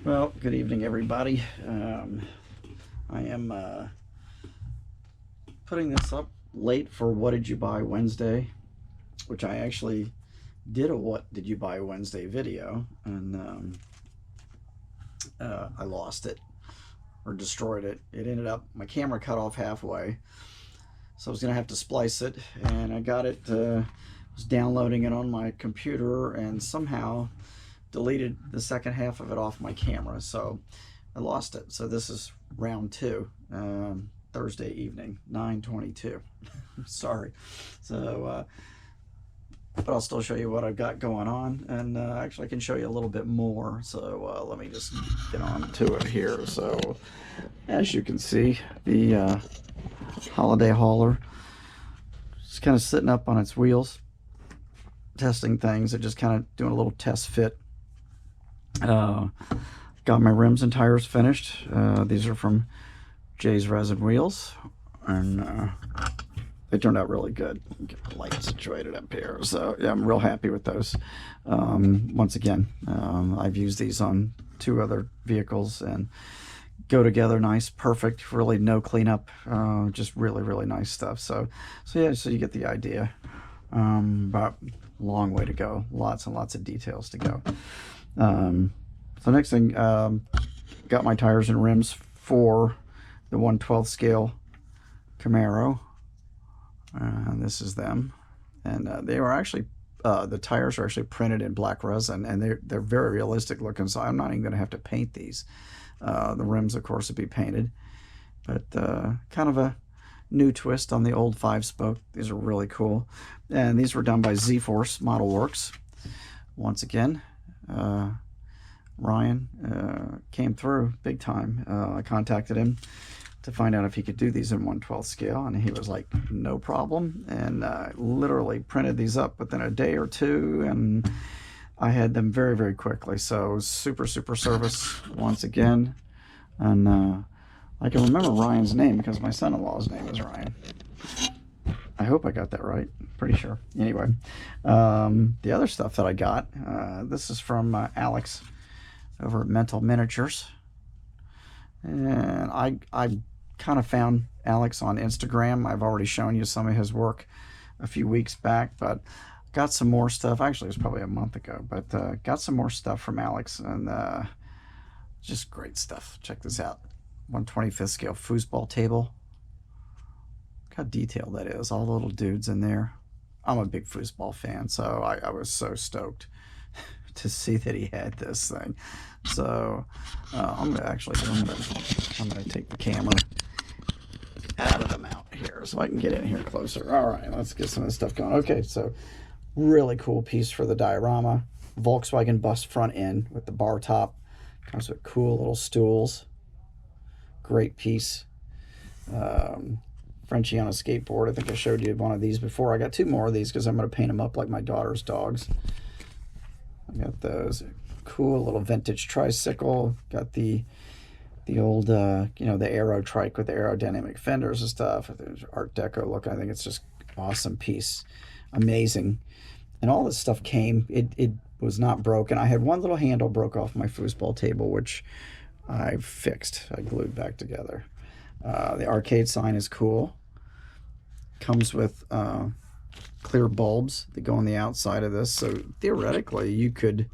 Well, good evening, everybody. I am putting this up late for What Did You Buy Wednesday, which I actually did a What Did You Buy Wednesday video, and I lost it or destroyed it. It ended up, my camera cut off halfway, so I was going to have to splice it, and I got it, was downloading it on my computer, and somehow deleted the second half of it off my camera, so I lost it. So this is round two, Thursday evening, 9:22. Sorry. So, but I'll still show you what I've got going on, and actually I can show you a little bit more. So let me just get on to it here. So as you can see, the holiday hauler is kind of sitting up on its wheels, testing things. They're just kind of doing a little test fit. Got my rims and tires finished. These are from Jay's Resin Wheels, and they turned out really good. Get the light situated up here. So yeah, I'm real happy with those. Once again, I've used these on two other vehicles and go together nice, perfect, really no cleanup, just really, really nice stuff. So yeah, so you get the idea. But long way to go, lots and lots of details to go. So next thing, got my tires and rims for the 1/12 scale Camaro. This is them, and they were actually the tires are actually printed in black resin, and they're very realistic looking. So I'm not even going to have to paint these. The rims, of course, would be painted, but kind of a new twist on the old 5-spoke. These are really cool, and these were done by Z-Force Model Works. Once again, Ryan came through big time. I contacted him to find out if he could do these in 1/12 scale, and he was like, no problem, and literally printed these up within a day or two, and I had them very, very quickly. So super service once again. And I can remember Ryan's name because my son-in-law's name is Ryan. I hope I got that right. Pretty sure. Anyway, the other stuff that I got, this is from Alex over at Mental Miniatures. And I kind of found Alex on Instagram. I've already shown you some of his work a few weeks back, but got some more stuff. Actually, it was probably a month ago, but got some more stuff from Alex, and just great stuff. Check this out. 1/25 scale foosball table. Look how detailed that is. All the little dudes in there. I'm a big foosball fan, so I was so stoked to see that he had this thing. So I'm gonna take the camera out of the mount here so I can get in here closer. All right, let's get some of this stuff going. Okay, so really cool piece for the diorama. Volkswagen bus front end with the bar top. Comes with cool little stools. Great piece. Frenchie on a skateboard. I think I showed you one of these before. I got two more of these because I'm going to paint them up like my daughter's dogs. I got those. Cool little vintage tricycle. Got the old, the Aero trike with the aerodynamic fenders and stuff. There's Art Deco look. I think it's just awesome piece. Amazing. And all this stuff came. It was not broken. I had one little handle broke off my foosball table, which I fixed. I glued back together. The arcade sign is cool. Comes with clear bulbs that go on the outside of this. So theoretically, you could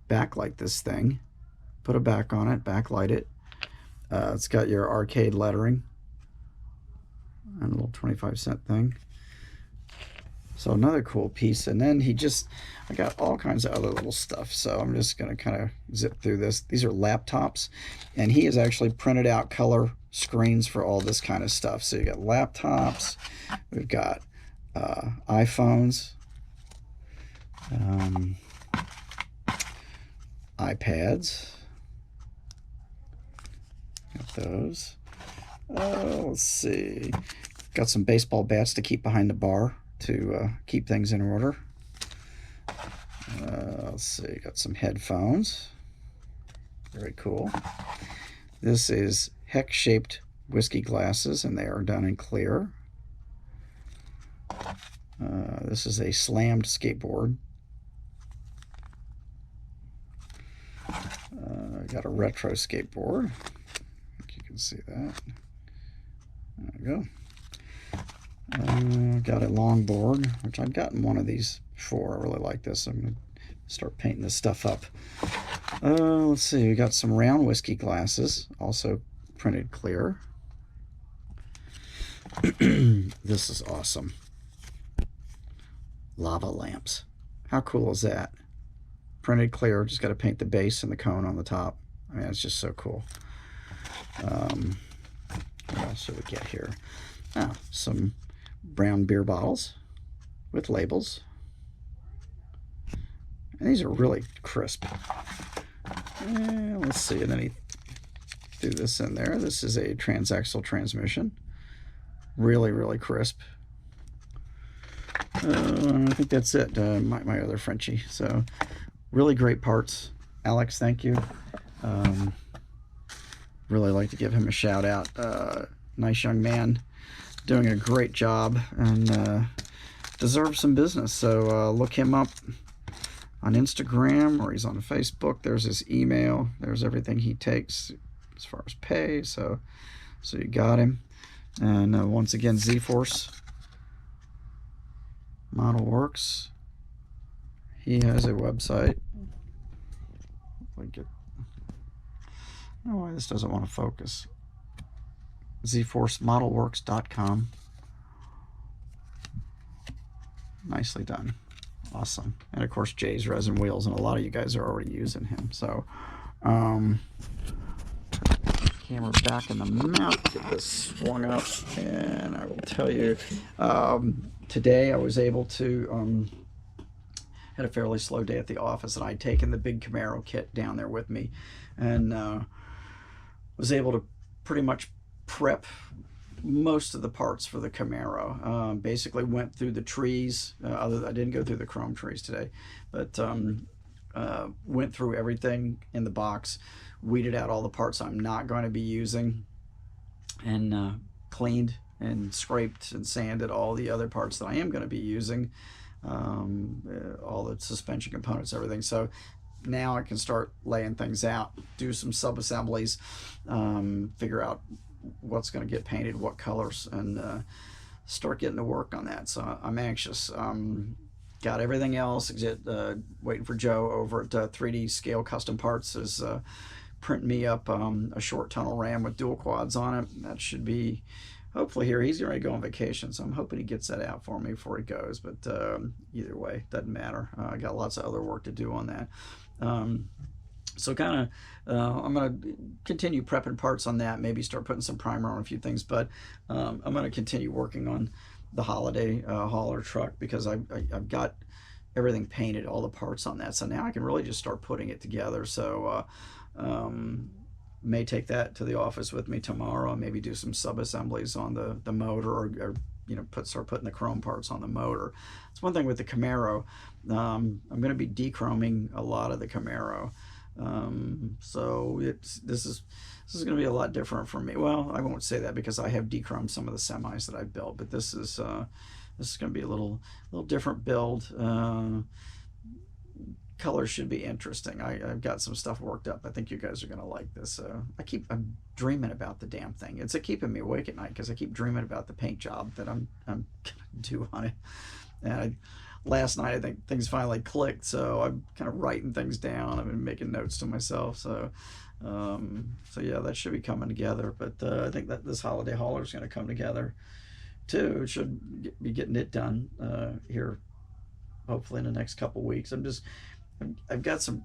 backlight this thing, put a back on it, backlight it. It's got your arcade lettering and a little 25-cent thing. So another cool piece. And then I got all kinds of other little stuff. So I'm just going to kind of zip through this. These are laptops, and he has actually printed out color screens for all this kind of stuff. So you got laptops, we've got iPhones, iPads, got those. Let's see, got some baseball bats to keep behind the bar to keep things in order. Let's see, got some headphones, very cool. This is hex-shaped whiskey glasses, and they are done in clear. This is a slammed skateboard. got a retro skateboard. I think you can see that. There we go. Got a longboard, which I've gotten one of these before. I really like this. I'm going to start painting this stuff up. Let's see. We got some round whiskey glasses, also printed clear. This is awesome. Lava lamps. How cool is that? Printed clear. Just got to paint the base and the cone on the top. I mean, it's just so cool. What else do we get here? Oh, some brown beer bottles with labels. And these are really crisp. Let's see, and then he threw this in there. This is a transaxle transmission. Really, really crisp. I think that's it. My other Frenchie. So, really great parts. Alex, thank you. Really like to give him a shout out. Nice young man, doing a great job, and deserves some business. So look him up on Instagram, or he's on Facebook. There's his email. There's everything he takes as far as pay. So you got him. And once again, Z-Force Model Works. He has a website. I don't know why this doesn't want to focus. ZForceModelWorks.com. Nicely done. Awesome. And of course, Jay's Resin Wheels, and a lot of you guys are already using him. So, camera back in the mount, get this swung up, and I will tell you, today I was able to, had a fairly slow day at the office, and I'd taken the big Camaro kit down there with me, and was able to pretty much prep most of the parts for the Camaro. Basically went through the trees. I didn't go through the chrome trees today, but went through everything in the box, weeded out all the parts I'm not going to be using, and cleaned and scraped and sanded all the other parts that I am going to be using, all the suspension components, everything. So now I can start laying things out, do some sub-assemblies, figure out what's going to get painted, what colors, and start getting to work on that. So I'm anxious. Got everything else. Waiting for Joe over at 3D Scale Custom Parts is printing me up a short tunnel ram with dual quads on it. That should be hopefully here. He's going to go on vacation, so I'm hoping he gets that out for me before he goes. But either way, doesn't matter. I got lots of other work to do on that. So kind of, I'm going to continue prepping parts on that, maybe start putting some primer on a few things, but I'm going to continue working on the holiday hauler truck, because I've got everything painted, all the parts on that. So now I can really just start putting it together. So may take that to the office with me tomorrow, maybe do some sub-assemblies on the motor, or you know, start putting the chrome parts on the motor. It's one thing with the Camaro. I'm going to be dechroming a lot of the Camaro. So this is going to be a lot different for me. Well, I won't say that, because I have dechromed some of the semis that I've built, but this is going to be a little different build. Colors should be interesting. I've got some stuff worked up. I think you guys are going to like this. I'm dreaming about the damn thing. It's keeping me awake at night, because I keep dreaming about the paint job that I'm going to do on it. And last night I think things finally clicked, so I'm kind of writing things down. I've been making notes to myself. So yeah, that should be coming together. But I think that this holiday hauler is going to come together too. It should be getting it done here, hopefully in the next couple weeks. I've got some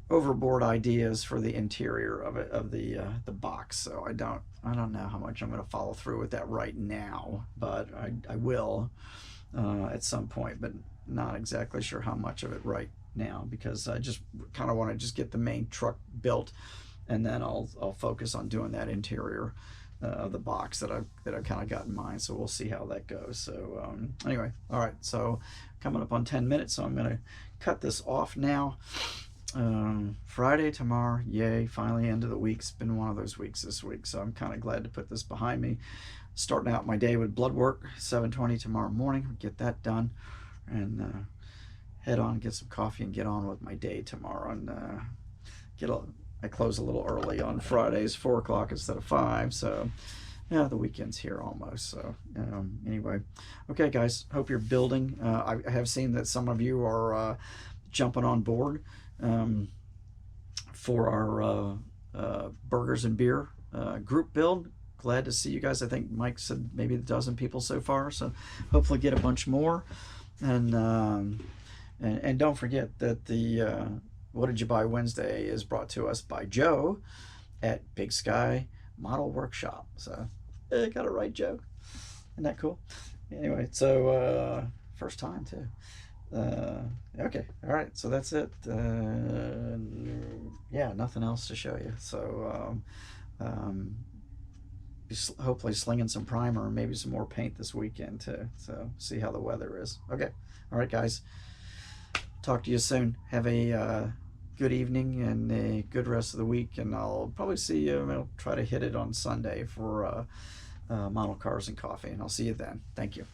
overboard ideas for the interior of the box, so I don't know how much I'm going to follow through with that right now, but I will at some point, but not exactly sure how much of it right now, because I just kind of want to just get the main truck built, and then I'll focus on doing that interior of the box that I've kind of got in mind. So we'll see how that goes. So anyway, all right, so coming up on 10 minutes, so I'm going to cut this off now. Friday tomorrow, yay, finally end of the week. It's been one of those weeks this week, so I'm kind of glad to put this behind me. Starting out my day with blood work, 7:20 tomorrow morning, get that done, and head on, get some coffee, and get on with my day tomorrow. And I close a little early on Fridays, 4 o'clock instead of 5. So yeah, the weekend's here almost. So anyway, okay, guys. Hope you're building. I have seen that some of you are jumping on board for our burgers and beer group build. Glad to see you guys. I think Mike said maybe a dozen people so far. So hopefully get a bunch more. And don't forget that the What Did You Buy Wednesday is brought to us by Joe at Big Sky Model Workshop. So got it right, Joe. Isn't that cool? Anyway, so first time too. Okay, all right, so that's it. Yeah, nothing else to show you. So hopefully slinging some primer and maybe some more paint this weekend too. So see how the weather is. Okay, all right, guys. Talk to you soon. Have a good evening and a good rest of the week, and I'll probably see you. I'll try to hit it on Sunday for Model Cars and Coffee, and I'll see you then. Thank you.